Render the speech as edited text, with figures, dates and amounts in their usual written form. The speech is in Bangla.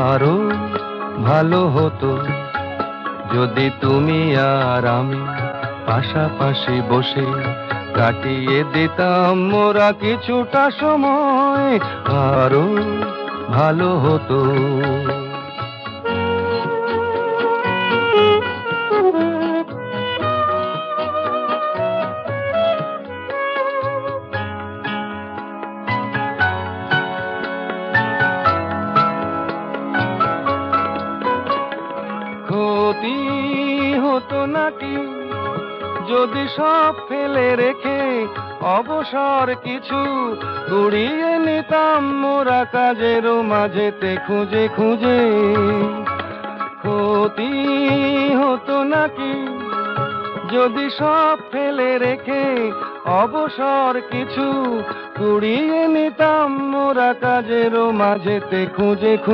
আরো ভালো হতো যদি তুমি আর আমি পাশাপাশি বসে কাটিয়ে দিতাম মোরা কিছুটা সময়। আরো ভালো হতো। ক্ষতি হতো নাকি যদি সব ফেলে রেখে অবসর কিছু কুড়িয়ে নিতাম মোরা কাজেরও মাঝেতে খুঁজে খুঁজে? ক্ষতি হতো নাকি যদি সব ফেলে রেখে অবসর কিছু কুড়িয়ে নিতাম মোরা কাজেরও মাঝেতে খুঁজে খুঁজে?